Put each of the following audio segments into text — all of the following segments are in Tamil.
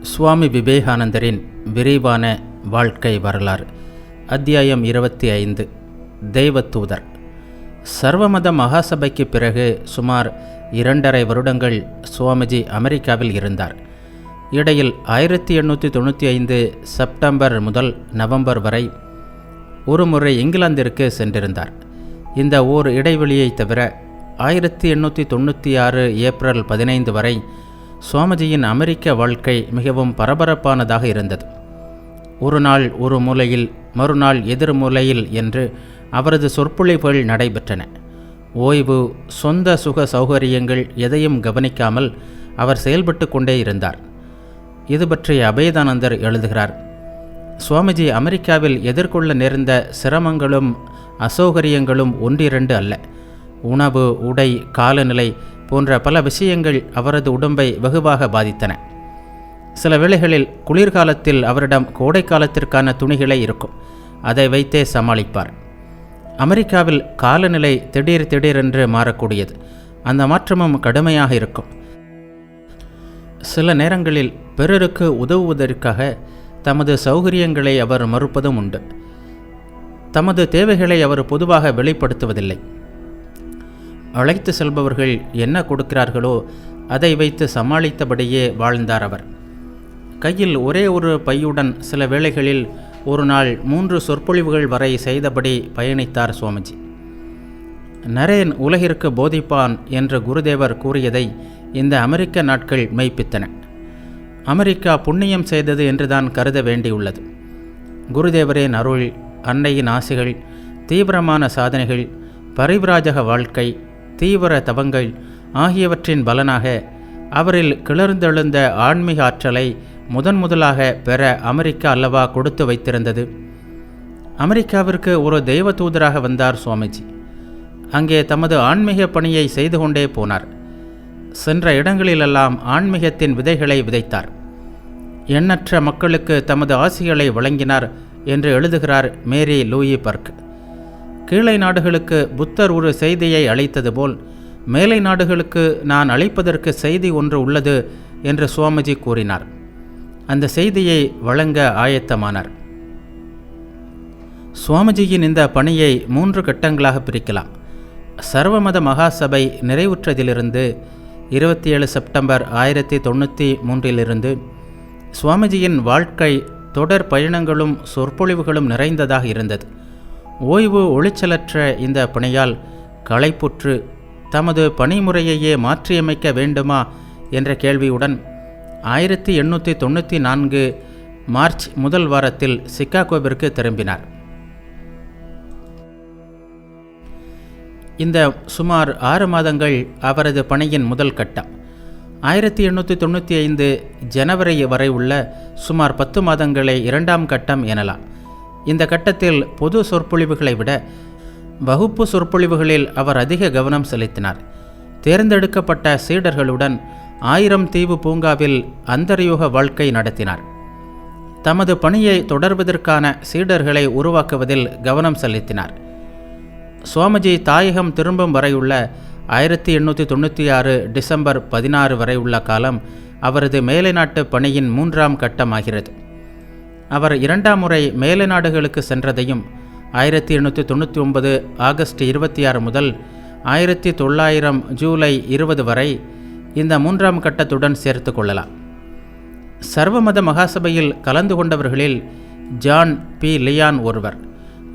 சுவாமி விவேகானந்தரின் விரிவான வாழ்க்கை வரலாறு. அத்தியாயம் 25. தெய்வதூதர். சர்வமத மகாசபைக்கு பிறகு சுமார் 2.5 வருடங்கள் சுவாமிஜி அமெரிக்காவில் இருந்தார். இடையில் 1895 செப்டம்பர் முதல் நவம்பர் வரை ஒரு முறை இங்கிலாந்திற்கு சென்றிருந்தார். இந்த ஓர் இடைவெளியை தவிர 1896 ஏப்ரல் 15 வரை சுவாமிஜியின் அமெரிக்க வாழ்க்கை மிகவும் பரபரப்பானதாக இருந்தது. ஒரு நாள் ஒரு மூலையில், மறுநாள் எதிர் மூலையில் என்று அவரது சொற்பொழிவுகள் நடைபெற்றன. ஓய்வு, சொந்த சுக சௌகரியங்கள் எதையும் கவனிக்காமல் அவர் செயல்பட்டு கொண்டே இருந்தார். இது பற்றி அபேதானந்தர் எழுதுகிறார். சுவாமிஜி அமெரிக்காவில் எதிர்கொள்ள நேர்ந்த சிரமங்களும் அசௌகரியங்களும் ஒன்றிரண்டு அல்ல. உணவு, உடை, காலநிலை போன்ற பல விஷயங்கள் அவரது உடம்பை வெகுவாக பாதித்தன. சில வேளைகளில் குளிர்காலத்தில் அவரிடம் கோடை காலத்திற்கான துணிகளே இருக்கும். அதை வைத்தே சமாளிப்பார். அமெரிக்காவில் காலநிலை திடீரென்று மாறக்கூடியது. அந்த மாற்றமும் கடுமையாக இருக்கும். சில நேரங்களில் பிறருக்கு உதவுவதற்காக தமது சௌகரியங்களை அவர் மறுப்பதும் உண்டு. தமது தேவைகளை அவர் பொதுவாக வெளிப்படுத்துவதில்லை. அழைத்து செல்பவர்கள் என்ன கொடுக்கிறார்களோ அதை வைத்து சமாளித்தபடியே வாழ்ந்தார் அவர். கையில் ஒரே ஒரு பையுடன் சில வேளைகளில் ஒரு நாள் 3 சொற்பொழிவுகள் வரை செய்தபடி பயணித்தார் சுவாமிஜி. நரேன் உலகிற்கு போதிப்பான் என்று குருதேவர் கூறியதை இந்த அமெரிக்க நாட்கள் மெய்ப்பித்தன. அமெரிக்கா புண்ணியம் செய்தது என்றுதான் கருத வேண்டியுள்ளது. குருதேவரின் அருள், அன்னையின் ஆசைகள், தீவிரமான சாதனைகள், பரிவிராஜக வாழ்க்கை, தீவிர தவங்கள் ஆகியவற்றின் பலனாக அவரில் கிளர்ந்தெழுந்த ஆன்மீக ஆற்றலை முதலாக பெற அமெரிக்கா அல்லவா கொடுத்து வைத்திருந்தது. அமெரிக்காவிற்கு ஒரு தெய்வ தூதராக வந்தார் சுவாமிஜி. அங்கே தமது ஆன்மீக பணியை செய்து கொண்டே போனார். சென்ற இடங்களிலெல்லாம் ஆன்மீகத்தின் விதைகளை விதைத்தார். எண்ணற்ற மக்களுக்கு தமது ஆசிகளை வழங்கினார் என்று எழுதுகிறார் மேரி லூயி பர்க். கீழை நாடுகளுக்கு புத்தர் ஒரு செய்தியை அளித்தது போல் மேலை நாடுகளுக்கு நான் அளிப்பதற்கு செய்தி ஒன்று உள்ளது என்று சுவாமிஜி கூறினார். அந்த செய்தியை வழங்க ஆயத்தமானார். சுவாமிஜியின் இந்த பணியை 3 கட்டங்களாக பிரிக்கலாம். சர்வமத மகாசபை நிறைவுற்றதிலிருந்து 27 செப்டம்பர் 1993 சுவாமிஜியின் வாழ்க்கை தொடர் பயணங்களும் சொற்பொழிவுகளும் நிறைந்ததாக இருந்தது. ஓய்வு ஒளிச்சலற்ற இந்த பணியால் களைப்புற்று தமது பணிமுறையையே மாற்றியமைக்க வேண்டுமா என்ற கேள்வியுடன் 1894 மார்ச் முதல் வாரத்தில் சிகாகோவிற்கு திரும்பினார். இந்த சுமார் 6 மாதங்கள் அவரது பணியின் முதல் கட்டம். 1895 ஜனவரி வரை உள்ள சுமார் 10 மாதங்களை 2ஆம் கட்டம் எனலாம். இந்த கட்டத்தில் பொது சொற்பொழிவுகளை விட வகுப்பு சொற்பொழிவுகளில் அவர் அதிக கவனம் செலுத்தினார். தேர்ந்தெடுக்கப்பட்ட சீடர்களுடன் 1000 தீவு பூங்காவில் அந்தரயோக வாழ்க்கை நடத்தினார். தமது பணியை தொடர்வதற்கான சீடர்களை உருவாக்குவதில் கவனம் செலுத்தினார். சுவாமிஜி தாயகம் திரும்பும் வரையுள்ள 1896 டிசம்பர் 16 வரை உள்ள காலம் அவரது மேலை நாட்டு பணியின் 3ஆம் கட்டமாகிறது. அவர் 2ஆம் முறை மேலை நாடுகளுக்கு சென்றதையும் 1899 ஆகஸ்ட் 26 முதல் 1900 ஜூலை 20 வரை இந்த 3ஆம் கட்டத்துடன் சேர்த்து கொள்ளலாம். சர்வமத மகாசபையில் கலந்து கொண்டவர்களில் ஜான் பி. லியான் ஒருவர்.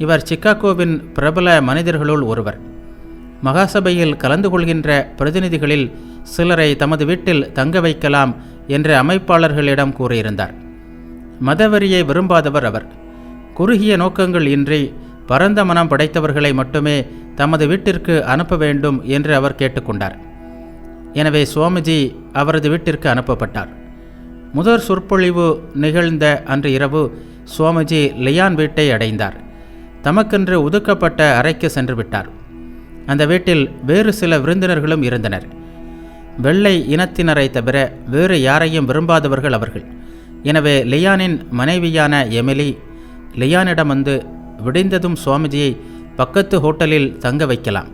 இவர் சிகாகோவின் பிரபல மனிதர்களுள் ஒருவர். மகாசபையில் கலந்து கொள்கின்ற பிரதிநிதிகளில் சிலரை தமது வீட்டில் தங்க வைக்கலாம் என்று அமைப்பாளர்களிடம் கூறியிருந்தார். மதவெறியை விரும்பாதவர் அவர். குறுகிய நோக்கங்கள் இன்றி பரந்த மனம் படைத்தவர்களை மட்டுமே தமது வீட்டிற்கு அனுப்ப வேண்டும் என்று அவர் கேட்டுக்கொண்டார். எனவே சுவாமிஜி அவரது வீட்டிற்கு அனுப்பப்பட்டார். முதற் சொற்பொழிவு நிகழ்ந்த அன்று இரவு சுவாமிஜி லியான் வீட்டை அடைந்தார். தமக்கென்று ஒதுக்கப்பட்ட அறைக்கு சென்று விட்டார். அந்த வீட்டில் வேறு சில விருந்தினர்களும் இருந்தனர். வெள்ளை இனத்தினரை தவிர வேறு யாரையும் விரும்பாதவர்கள் அவர்கள். எனவே லியானின் மனைவியான எமிலி லியானிடம் வந்து விடிந்ததும் சுவாமிஜியை பக்கத்து ஹோட்டலில் தங்க வைக்கலாம்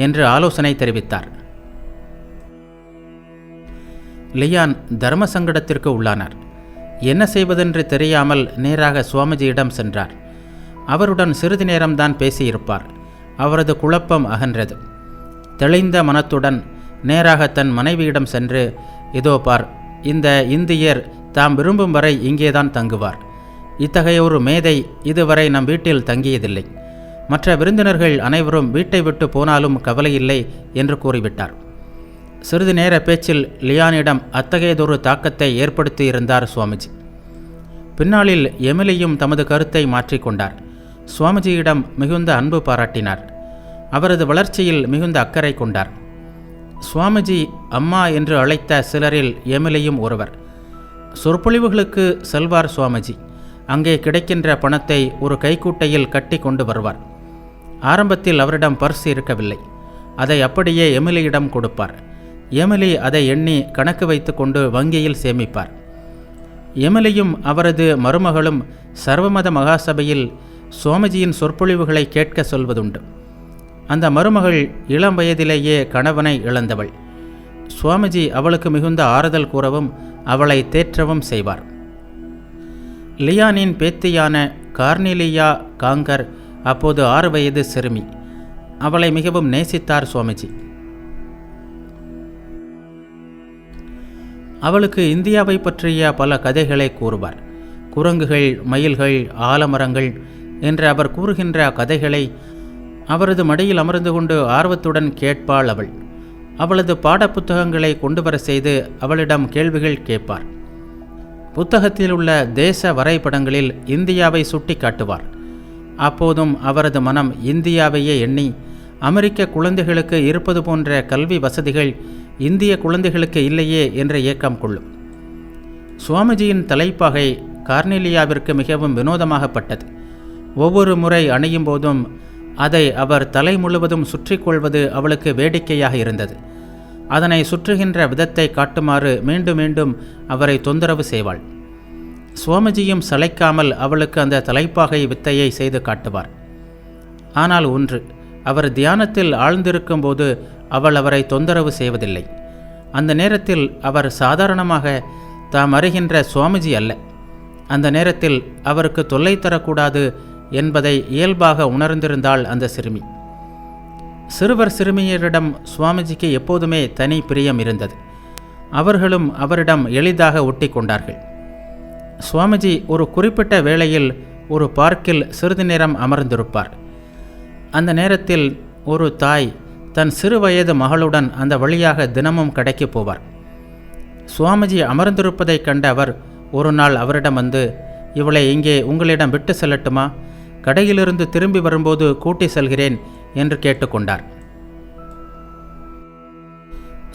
என்று ஆலோசனை தெரிவித்தார். லியான் தர்ம சங்கடத்திற்கு உள்ளானார். என்ன செய்வதென்று தெரியாமல் நேராக சுவாமிஜியிடம் சென்றார். அவருடன் சிறிது நேரம்தான் பேசியிருப்பார். அவரது குழப்பம் அகன்றது. தெளிந்த மனத்துடன் நேராக தன் மனைவியிடம் சென்று, இதோ பார், இந்த இந்தியர் தாம் விரும்பும் வரை இங்கேதான் தங்குவார். இத்தகைய ஒரு மேதை இதுவரை நம் வீட்டில் தங்கியதில்லை. மற்ற விருந்தினர்கள் அனைவரும் வீட்டை விட்டு போனாலும் கவலையில்லை என்று கூறிவிட்டார். சிறிது நேர பேச்சில் லியானிடம் அத்தகையதொரு தாக்கத்தை ஏற்படுத்தியிருந்தார் சுவாமிஜி. பின்னாளில் எமிலியும் தமது கருத்தை மாற்றிக்கொண்டார். சுவாமிஜியிடம் மிகுந்த அன்பு பாராட்டினார். அவரது வளர்ச்சியில் மிகுந்த அக்கறை கொண்டார். சுவாமிஜி அம்மா என்று அழைத்த சிலரில் எமிலியும் ஒருவர். சொற்பொழிவுகளுக்கு செல்வார் சுவாமிஜி. அங்கே கிடைக்கின்ற பணத்தை ஒரு கைக்கூட்டையில் கட்டி கொண்டு வருவார். ஆரம்பத்தில் அவரிடம் பர்ஸ் இருக்கவில்லை. அதை அப்படியே எமிலியிடம் கொடுப்பார். எமிலி அதை எண்ணி கணக்கு வைத்து கொண்டு வங்கியில் சேமிப்பார். எமிலியும் அவரது மருமகளும் சர்வமத மகாசபையில் சுவாமிஜியின் சொற்பொழிவுகளை கேட்க சொல்வதுண்டு. அந்த மருமகள் இளம் வயதிலேயே கணவனை இழந்தவள். சுவாமிஜி அவளுக்கு மிகுந்த ஆறுதல் கூறவும் அவளை தேற்றவும் செய்வார். லியானின் பேத்தியான கார்னிலியா காங்கர் அப்போது 6 வயது சிறுமி. அவளை மிகவும் நேசித்தார் சுவாமிஜி. அவளுக்கு இந்தியாவை பற்றிய பல கதைகளை கூறுவார். குரங்குகள், மயில்கள், ஆலமரங்கள் என்று அவர் கூறுகின்ற கதைகளை அவரது மடியில் அமர்ந்து கொண்டு ஆர்வத்துடன் கேட்பாள் அவள். அவளது பாடப்புத்தகங்களை கொண்டு வர செய்து அவளிடம் கேள்விகள் கேட்பார். புத்தகத்தில் உள்ள தேச வரைபடங்களில் இந்தியாவை சுட்டி காட்டுவார். அப்போதும் அவரது மனம் இந்தியாவையே எண்ணி, அமெரிக்க குழந்தைகளுக்கு இருப்பது போன்ற கல்வி வசதிகள் இந்திய குழந்தைகளுக்கு இல்லையே என்ற ஏக்கம் கொள்ளும். சுவாமிஜியின் தலைப்பாகை கார்னேலியாவிற்கு மிகவும் வினோதமாகப்பட்டது. ஒவ்வொரு முறை அணியும் போதும் அதை அவர் தலை முழுவதும் சுற்றி கொள்வது அவளுக்கு வேடிக்கையாக இருந்தது. அதனை சுற்றுகின்ற விதத்தை காட்டுமாறு மீண்டும் மீண்டும் அவரை தொந்தரவு செய்வாள். சுவாமிஜியும் சளைக்காமல் அவளுக்கு அந்த தலைப்பாகை வித்தையை செய்து காட்டுவார். ஆனால் ஒன்று, அவர் தியானத்தில் ஆழ்ந்திருக்கும் போது அவள் அவரை தொந்தரவு செய்வதில்லை. அந்த நேரத்தில் அவர் சாதாரணமாக தாம் அறிகின்ற சுவாமிஜி அல்ல. அந்த நேரத்தில் அவருக்கு தொல்லை தரக்கூடாது என்பதை இயல்பாக உணர்ந்திருந்தாள் அந்த சிறுமி. சிறுவர் சிறுமியரிடம் சுவாமிஜிக்கு எப்போதுமே தனி பிரியம் இருந்தது. அவர்களும் அவரிடம் எளிதாக ஒட்டி கொண்டார்கள். சுவாமிஜி ஒரு குறிப்பிட்ட வேளையில் ஒரு பார்க்கில் சிறிது நேரம் அமர்ந்திருப்பார். அந்த நேரத்தில் ஒரு தாய் தன் சிறு வயது மகளுடன் அந்த வழியாக தினமும் கடைக்கு போவார். சுவாமிஜி அமர்ந்திருப்பதைக் கண்ட அவர் ஒரு நாள் அவரிடம் வந்து, இவளை இங்கே உங்களிடம் விட்டு செல்லட்டுமா? கடையிலிருந்து திரும்பி வரும்போது கூட்டி செல்கிறேன் என்று கேட்டுக்கொண்டார்.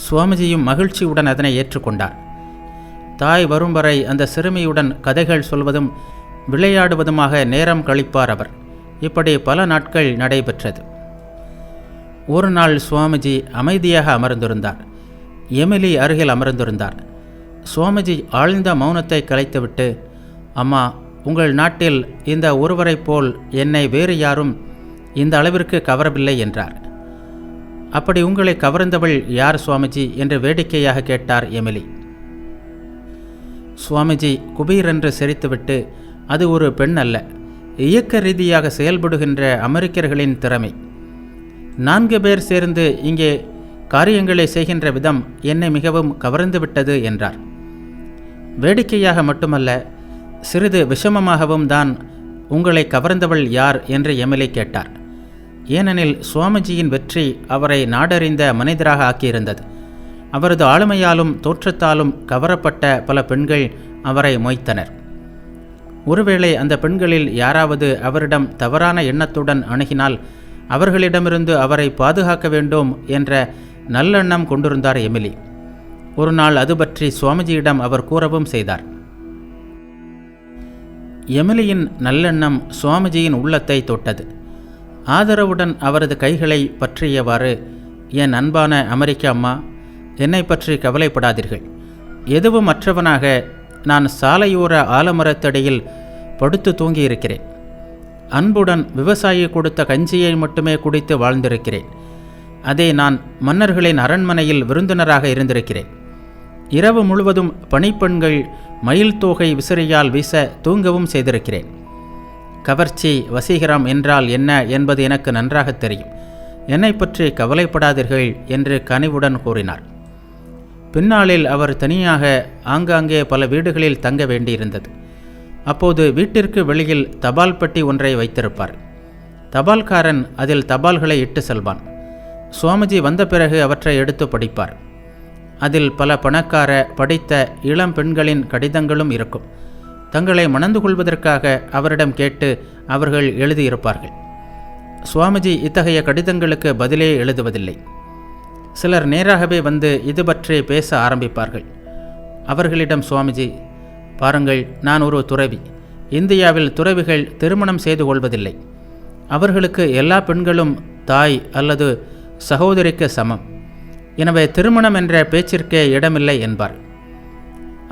சுவாமிஜியும் மகிழ்ச்சியுடன் அதனை ஏற்றுக்கொண்டார். தாய் வரும் வரை அந்த சிறுமியுடன் கதைகள் சொல்வதும் விளையாடுவதுமாக நேரம் கழிப்பார் அவர். இப்படி பல நாட்கள் நடைபெற்றது. ஒரு நாள் சுவாமிஜி அமைதியாக அமர்ந்திருந்தார். எமிலி அருகில் அமர்ந்திருந்தார். சுவாமிஜி ஆழ்ந்த மௌனத்தை கலைத்துவிட்டு, அம்மா, உங்கள் நாட்டில் இந்த ஒருவரைப் போல் என்னை வேறு யாரும் இந்த அளவிற்கு கவரவில்லை என்றார். அப்படி உங்களை கவர்ந்தவள் யார் சுவாமிஜி என்று வேடிக்கையாக கேட்டார் எமிலி. சுவாமிஜி குபீரென்று சிரித்துவிட்டு, அது ஒரு பெண் அல்ல, இயக்க ரீதியாக செயல்படுகின்ற அமெரிக்கர்களின் திறமை. 4 பேர் சேர்ந்து இங்கே காரியங்களை செய்கின்ற விதம் என்னை மிகவும் கவர்ந்துவிட்டது என்றார். வேடிக்கையாக மட்டுமல்ல, சிறிது விஷமமாகவும் தான் உங்களை கவர்ந்தவள் யார் என்று எமிலி கேட்டார். ஏனெனில் சுவாமிஜியின் வெற்றி அவரை நாடறிந்த மனிதராக ஆக்கியிருந்தது. அவரது ஆளுமையாலும் தோற்றத்தாலும் கவரப்பட்ட பல பெண்கள் அவரை மொய்த்தனர். ஒருவேளை அந்த பெண்களில் யாராவது அவரிடம் தவறான எண்ணத்துடன் அணுகினால் அவர்களிடமிருந்து அவரை பாதுகாக்க வேண்டும் என்ற நல்லெண்ணம் கொண்டிருந்தார் எமிலி. ஒரு நாள் அது பற்றி சுவாமிஜியிடம் அவர் கூறவும் செய்தார். எமிலியின் நல்லெண்ணம் சுவாமிஜியின் உள்ளத்தை தொட்டது. ஆதரவுடன் அவரது கைகளை பற்றியவாறு, என் அன்பான அமெரிக்க அம்மா, என்னை பற்றி கவலைப்படாதீர்கள். எதுவும் மற்றவனாக நான் சாலையோர ஆலமரத்தடியில் படுத்து தூங்கியிருக்கிறேன். அன்புடன் விவசாயி கொடுத்த கஞ்சியை மட்டுமே குடித்து வாழ்ந்திருக்கிறேன். அதே நான் மன்னர்களின் அரண்மனையில் விருந்தினராக இருந்திருக்கிறேன். இரவு முழுவதும் பணிப்பெண்கள் மயில் தோகை விசிறியால் வீச தூங்கவும் செய்திருக்கிறேன். கவர்ச்சி, வசீகரம் என்றால் என்ன என்பது எனக்கு நன்றாக தெரியும். என்னை பற்றி கவலைப்படாதீர்கள் என்று கனிவுடன் கூறினார். பின்னாளில் அவர் தனியாக ஆங்காங்கே பல வீடுகளில் தங்க வேண்டியிருந்தது. அப்போது வீட்டிற்கு வெளியில் தபால் பெட்டி ஒன்றை வைத்திருப்பார். தபால்காரன் அதில் தபால்களை இட்டு செல்வான். சுவாமிஜி வந்த பிறகு அவற்றை எடுத்து படிப்பார். அதில் பல பணக்கார படித்த இளம் பெண்களின் கடிதங்களும் இருக்கும். தங்களை மணந்து கொள்வதற்காக அவரிடம் கேட்டு அவர்கள் எழுதியிருப்பார்கள். சுவாமிஜி இத்தகைய கடிதங்களுக்கு பதிலே எழுதுவதில்லை. சிலர் நேராகவே வந்து இது பற்றி பேச ஆரம்பிப்பார்கள். அவர்களிடம் சுவாமிஜி, பாருங்கள், நான் ஒரு துறவி. இந்தியாவில் துறவிகள் திருமணம் செய்து கொள்வதில்லை. அவர்களுக்கு எல்லா பெண்களும் தாய் அல்லது சகோதரிக்கு சமம். எனவே திருமணம் என்ற பேச்சிற்கே இடமில்லை என்பார்.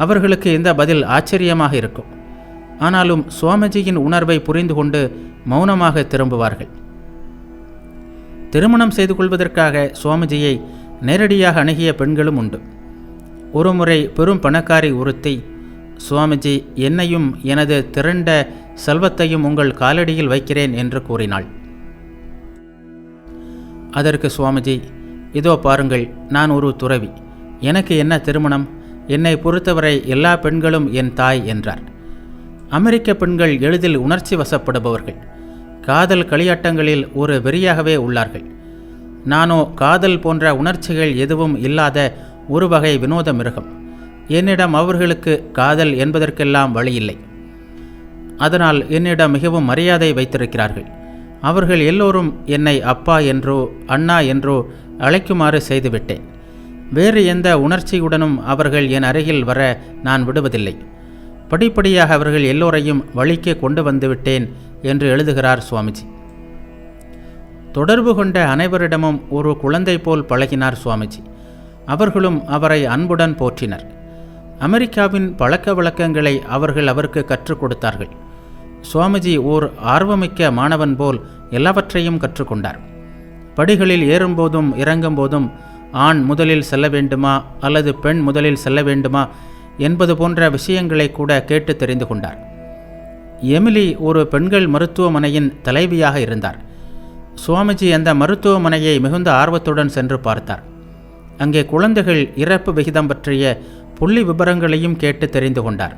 அவர்களுக்கு இந்த பதில் ஆச்சரியமாக இருக்கும். ஆனாலும் சுவாமிஜியின் உணர்வை புரிந்து கொண்டு மௌனமாக திரும்புவார்கள். திருமணம் செய்து கொள்வதற்காக சுவாமிஜியை நேரடியாக அணுகிய பெண்களும் உண்டு. ஒருமுறை பெரும் பணக்காரி ஒருத்தி, சுவாமிஜி, என்னையும் எனது திரண்ட செல்வத்தையும் உங்கள் காலடியில் வைக்கிறேன் என்று கூறினாள். அதற்கு சுவாமிஜி, இதோ பாருங்கள், நான் ஒரு துறவி. எனக்கு என்ன திருமணம்? என்னை பொறுத்தவரை எல்லா பெண்களும் என் தாய் என்றார். அமெரிக்க பெண்கள் எளிதில் உணர்ச்சி வசப்படுபவர்கள். காதல் களியாட்டங்களில் ஒரு வெறியாகவே உள்ளார்கள். நானோ காதல் போன்ற உணர்ச்சிகள் எதுவும் இல்லாத ஒரு வகை வினோத மிருகம். என்னிடம் அவர்களுக்கு காதல் என்பதற்கெல்லாம் வழியில்லை. அதனால் என்னிடம் மிகவும் மரியாதை வைத்திருக்கிறார்கள். அவர்கள் எல்லோரும் என்னை அப்பா என்றோ அண்ணா என்றோ அழைக்குமாறு செய்துவிட்டேன். வேறு எந்த உணர்ச்சியுடனும் அவர்கள் என் அருகில் வர நான் விடுவதில்லை. படிப்படியாக அவர்கள் எல்லோரையும் வழிக்கு கொண்டு வந்துவிட்டேன் என்று எழுதுகிறார் சுவாமிஜி. தொடர்பு கொண்ட அனைவரிடமும் ஒரு குழந்தை போல் பழகினார் சுவாமிஜி. அவர்களும் அவரை அன்புடன் போற்றினர். அமெரிக்காவின் பழக்க வழக்கங்களை அவர்கள் அவருக்கு கற்றுக் கொடுத்தார்கள். சுவாமிஜி ஓர் ஆர்வமிக்க மாணவன் போல் எல்லாவற்றையும் கற்றுக்கொண்டார். படிகளில் ஏறும்போதும் இறங்கும்போதும் ஆண் முதலில் செல்ல வேண்டுமா அல்லது பெண் முதலில் செல்ல வேண்டுமா என்பது போன்ற விஷயங்களை கூட கேட்டு தெரிந்து கொண்டார். எமிலி ஒரு பெண்கள் மருத்துவமனையின் தலைவியாக இருந்தார். சுவாமிஜி அந்த மருத்துவமனையை மிகுந்த ஆர்வத்துடன் சென்று பார்த்தார். அங்கே குழந்தைகள் இறப்பு விகிதம் பற்றிய புள்ளி விபரங்களையும் கேட்டு தெரிந்து கொண்டார்.